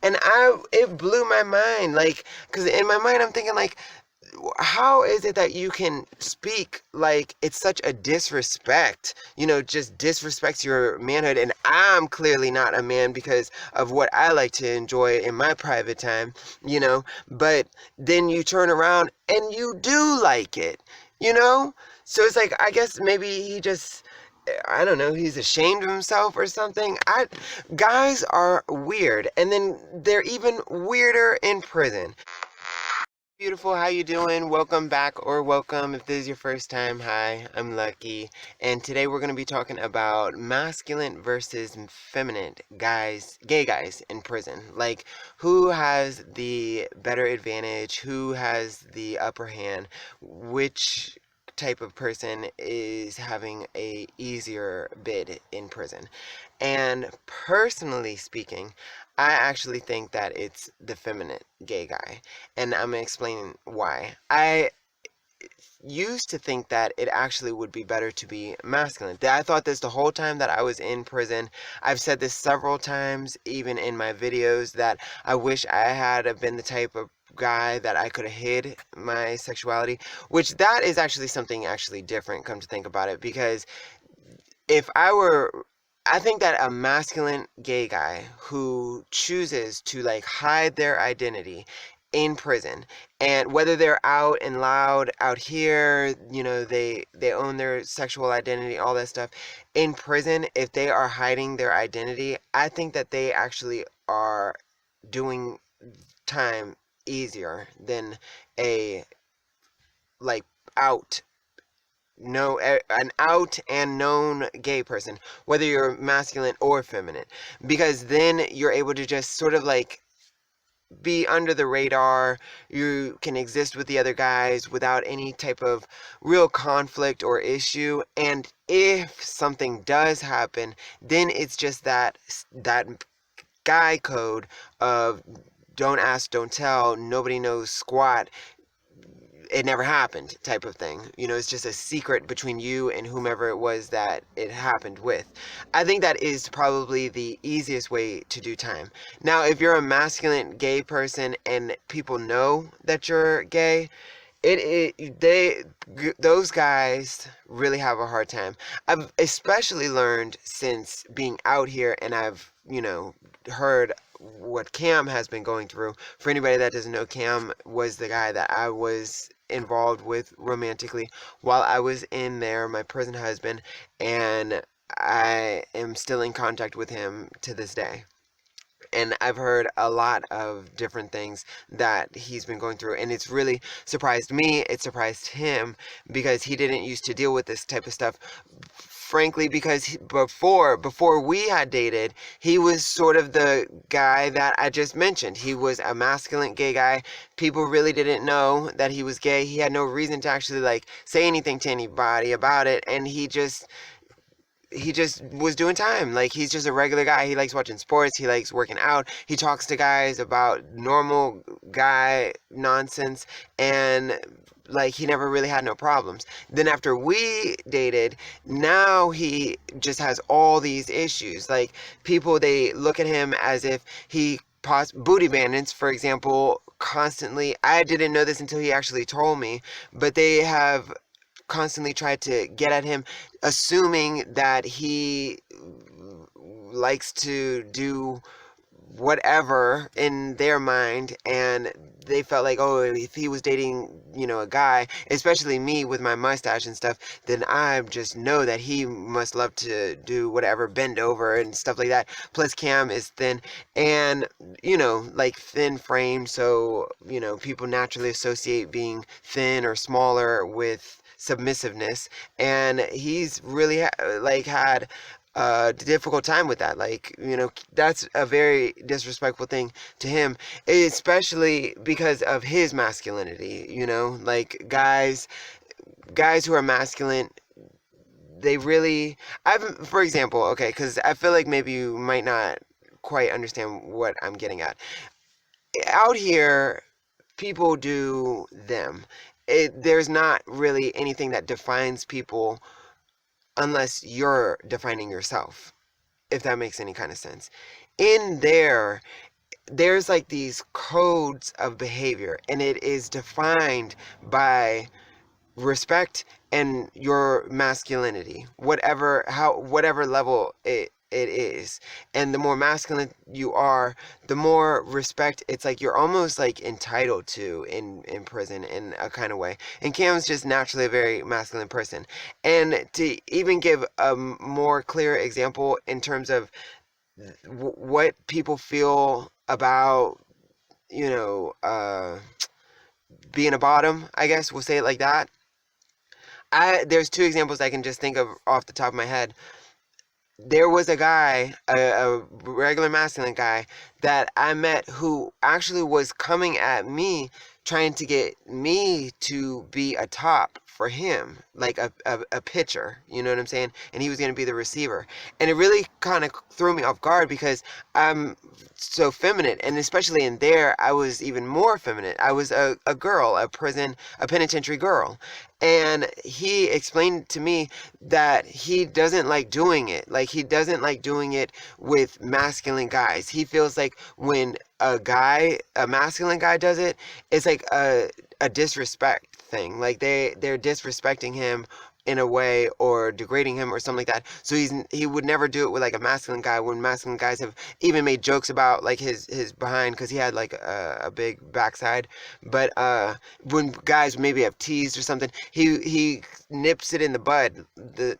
And it blew my mind, like, because in my mind I'm thinking, like, how is it that you can speak like it's such a disrespect, just disrespects your manhood? And I'm clearly not a man because of what I like to enjoy in my private time, but then you turn around and you do like it, you know? So it's like, I guess maybe he just, I don't know, he's ashamed of himself or something. Guys are weird, and then they're even weirder in prison. Beautiful, how you doing? Welcome back, or welcome if this is your first time. Hi, I'm Lucky, and today we're going to be talking about masculine versus feminine guys, gay guys in prison. Like, who has the better advantage? Who has the upper hand? Which type of person is having a easier bid in prison? And personally speaking, I actually think that it's the feminine gay guy, and I'm gonna explain why. I used to think that it actually would be better to be masculine. I thought this the whole time that I was in prison. I've said this several times, even in my videos, that I wish I had have been the type of guy that I could have hid my sexuality, which that is actually something actually different, come to think about it, because if I were, I think that a masculine gay guy who chooses to like hide their identity in prison, and whether they're out and loud out here, they own their sexual identity, all that stuff in prison, if they are hiding their identity, I think that they actually are doing time easier than a like out no an out and known gay person, whether you're masculine or feminine, because then you're able to just sort of like be under the radar. You can exist with the other guys without any type of real conflict or issue, and if something does happen, then it's just that guy code of don't ask, don't tell, nobody knows squat, it never happened type of thing. It's just a secret between you and whomever it was that it happened with. I think that is probably the easiest way to do time. Now, if you're a masculine gay person and people know that you're gay, those guys really have a hard time. I've especially learned since being out here, and I've heard what Cam has been going through. For anybody that doesn't know, Cam was the guy that I was involved with romantically while I was in there, my prison husband, and I am still in contact with him to this day. And I've heard a lot of different things that he's been going through, and it's really surprised me. It surprised him because he didn't used to deal with this type of stuff. Frankly, because before we had dated, he was sort of the guy that I just mentioned. He was a masculine gay guy. People really didn't know that he was gay. He had no reason to actually like say anything to anybody about it, and he just was doing time. Like, he's just a regular guy. He likes watching sports. He likes working out. He talks to guys about normal guy nonsense, and like, he never really had no problems. Then after we dated, now he just has all these issues. Like, people, they look at him as if he booty bandits, for example, constantly. I didn't know this until he actually told me, but they have constantly tried to get at him, assuming that he likes to do whatever in their mind, and they felt like, oh, if he was dating, a guy, especially me with my mustache and stuff, then I just know that he must love to do whatever, bend over and stuff like that. Plus, Cam is thin, and like thin frame, so people naturally associate being thin or smaller with submissiveness, and he's really like had a difficult time with that. Like, that's a very disrespectful thing to him, especially because of his masculinity. Like, guys who are masculine, they really, for example, okay, because I feel like maybe you might not quite understand what I'm getting at. Out here, people do them. There's not really anything that defines people unless you're defining yourself, if that makes any kind of sense. In there, there's like these codes of behavior, and it is defined by respect and your masculinity, whatever level it is. And the more masculine you are, the more respect it's like you're almost like entitled to in prison in a kind of way. And Cam's just naturally a very masculine person. And to even give a more clear example in terms of what people feel about, you know, being a bottom, I guess we'll say it like that. There's two examples I can just think of off the top of my head. There was a guy, a regular masculine guy that I met who actually was coming at me, trying to get me to be a top for him, like a pitcher, you know what I'm saying? And he was going to be the receiver. And it really kind of threw me off guard because I'm so feminine. And especially in there, I was even more feminine. I was a girl, a penitentiary girl. And he explained to me that he doesn't like doing it. Like, he doesn't like doing it with masculine guys. He feels like when a masculine guy does it, it's like a disrespect thing. Like they're disrespecting him in a way, or degrading him or something like that. So he would never do it with like a masculine guy, when masculine guys have even made jokes about like his behind, because he had like a big backside. But when guys maybe have teased or something, he nips it in the bud,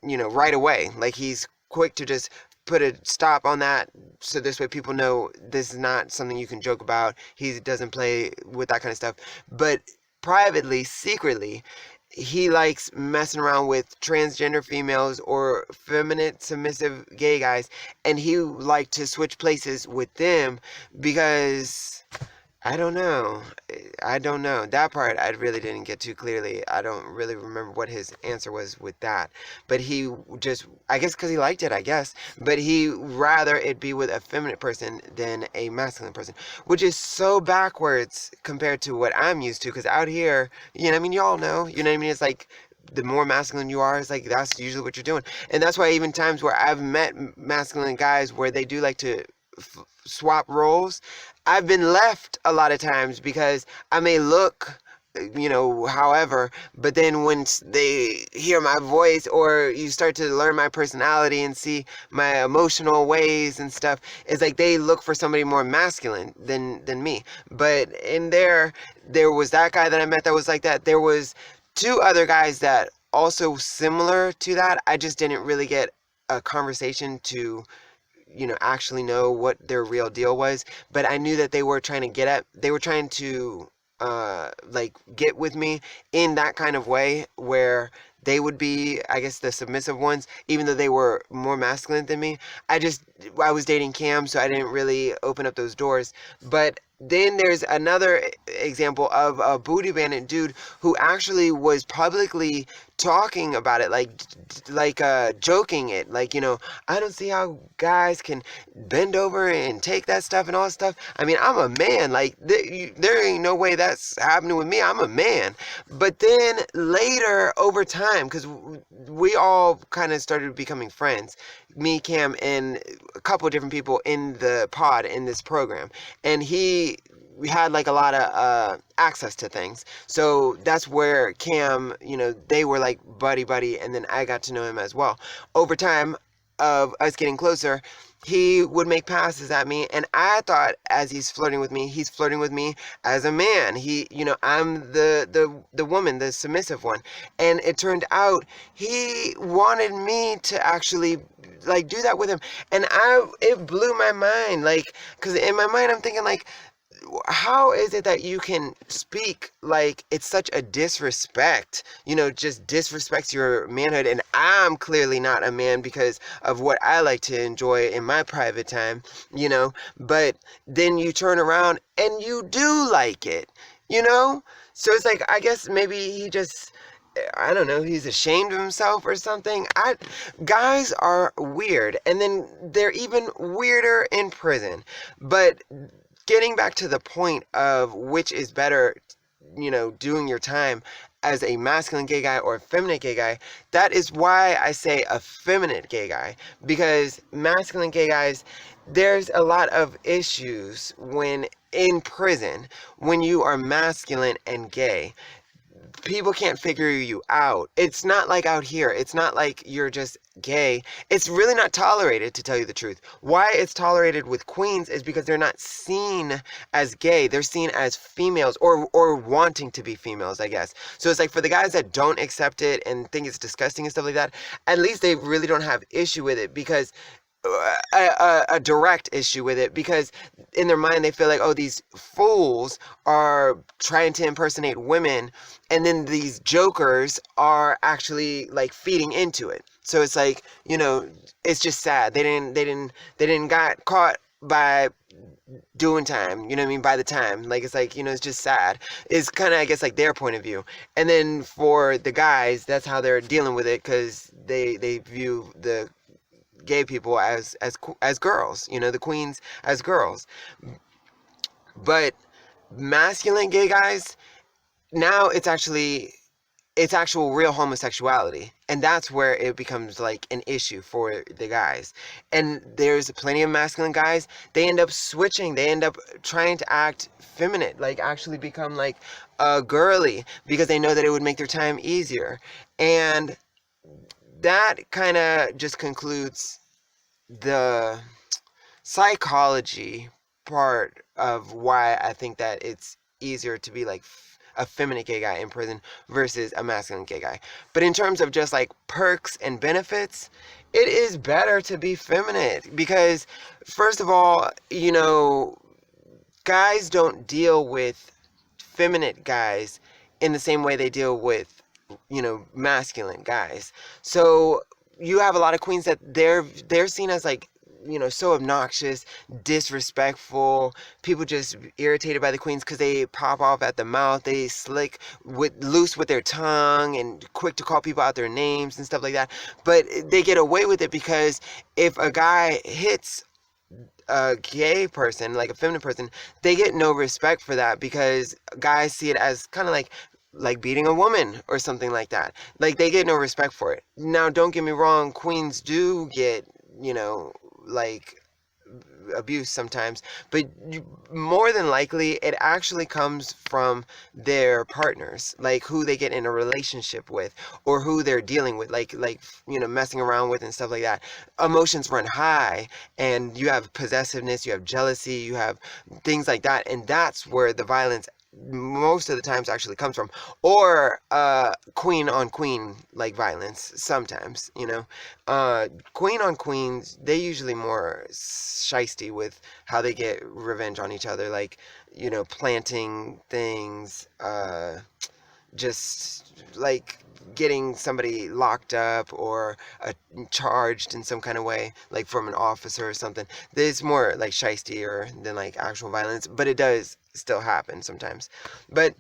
right away. Like, he's quick to just put a stop on that, so this way people know this is not something you can joke about. He doesn't play with that kind of stuff. But privately, secretly, he likes messing around with transgender females or feminine submissive gay guys, and he liked to switch places with them because I don't know. That part I really didn't get too clearly. I don't really remember what his answer was with that. But he just, I guess because he liked it, I guess. But he rather it be with a feminine person than a masculine person, which is so backwards compared to what I'm used to. Because out here, y'all know, it's like, the more masculine you are, it's like that's usually what you're doing. And that's why even times where I've met masculine guys where they do like to swap roles, I've been left a lot of times because I may look, however, but then when they hear my voice, or you start to learn my personality and see my emotional ways and stuff, it's like they look for somebody more masculine than me. But in there was that guy that I met that was like that. There was two other guys that also similar to that. I just didn't really get a conversation to actually know what their real deal was. But I knew that they were trying to like get with me in that kind of way, where they would be, I guess, the submissive ones, even though they were more masculine than me. I was dating Cam, so I didn't really open up those doors. But then there's another example of a booty bandit dude who actually was publicly talking about it, like joking it, like, I don't see how guys can bend over and take that stuff and all that stuff. I mean, I'm a man. Like, there ain't no way that's happening with me. I'm a man. But then later, over time, because we all kind of started becoming friends, me, Cam, and a couple of different people in the pod in this program, and we had like a lot of access to things. So that's where Cam, they were like buddy, and then I got to know him as well. Over time of us getting closer, he would make passes at me, and I thought as he's flirting with me as a man. I'm the woman, the submissive one. And it turned out he wanted me to actually like do that with him. And it blew my mind, like, because in my mind I'm thinking like, how is it that you can speak like it's such a disrespect, just disrespects your manhood? And I'm clearly not a man because of what I like to enjoy in my private time, but then you turn around and you do like it, so it's like, I guess maybe he just, I don't know, he's ashamed of himself or something. Guys are weird, and then they're even weirder in prison. But getting back to the point of which is better, doing your time as a masculine gay guy or a feminine gay guy, that is why I say a feminine gay guy. Because masculine gay guys, there's a lot of issues when in prison, when you are masculine and gay. People can't figure you out. It's not like out here. It's not like you're just gay. It's really not tolerated, to tell you the truth. Why it's tolerated with queens is because they're not seen as gay. They're seen as females, or wanting to be females, I guess. So it's like for the guys that don't accept it and think it's disgusting and stuff like that, at least they really don't have issue with it, because a direct issue with it, because in their mind they feel like, oh, these fools are trying to impersonate women, and then these jokers are actually like feeding into it. So it's like, it's just sad. They didn't got caught by doing time, you know what I mean, by the time. Like, it's like, it's just sad. It's kind of, I guess, like their point of view. And then for the guys, that's how they're dealing with it, because they view the gay people as girls, the queens as girls. But masculine gay guys, now it's actual real homosexuality, and that's where it becomes like an issue for the guys. And there's plenty of masculine guys, they end up switching, they end up trying to act feminine, like actually become like girly, because they know that it would make their time easier. And that kind of just concludes the psychology part of why I think that it's easier to be like a feminine gay guy in prison versus a masculine gay guy. But in terms of just like perks and benefits, it is better to be feminine, because first of all, guys don't deal with feminine guys in the same way they deal with masculine guys. So you have a lot of queens that they're seen as like, so obnoxious, disrespectful. People just irritated by the queens because they pop off at the mouth. They slick loose with their tongue and quick to call people out their names and stuff like that. But they get away with it because if a guy hits a gay person, like a feminine person, they get no respect for that, because guys see it as kind of like beating a woman or something like that. Like, they get no respect for it. Now, don't get me wrong, queens do get, like abuse sometimes, but more than likely it actually comes from their partners, like who they get in a relationship with, or who they're dealing with, like messing around with and stuff like that. Emotions run high, and you have possessiveness, you have jealousy, you have things like that, and that's where the violence most of the times actually comes from. Or queen on queen like violence sometimes. Queen on queens, they usually more shisty with how they get revenge on each other, like planting things, just like getting somebody locked up or charged in some kind of way, like from an officer or something. It's more like shiestier than like actual violence, but it does still happen sometimes. But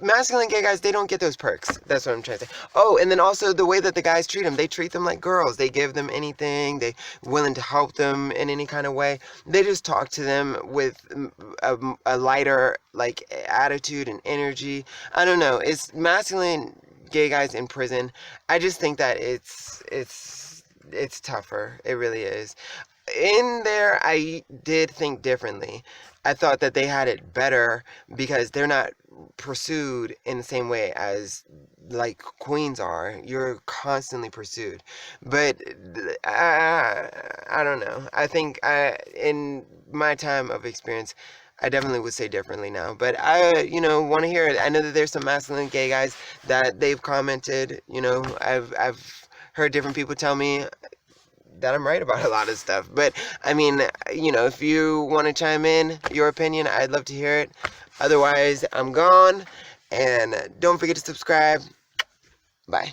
masculine gay guys, they don't get those perks. That's what I'm trying to say. Oh, and then also the way that the guys treat them, they treat them like girls. They give them anything. They willing to help them in any kind of way. They just talk to them with a lighter like attitude and energy. I don't know. It's masculine gay guys in prison. I just think that it's tougher. It really is. In there, I did think differently. I thought that they had it better because they're not pursued in the same way as like queens are. You're constantly pursued. But I don't know. I think in my time of experience, I definitely would say differently now. But I, want to hear it. I know that there's some masculine gay guys that they've commented. I've heard different people tell me that I'm right about a lot of stuff. But I mean, if you want to chime in your opinion, I'd love to hear it. Otherwise, I'm gone. And don't forget to subscribe. Bye.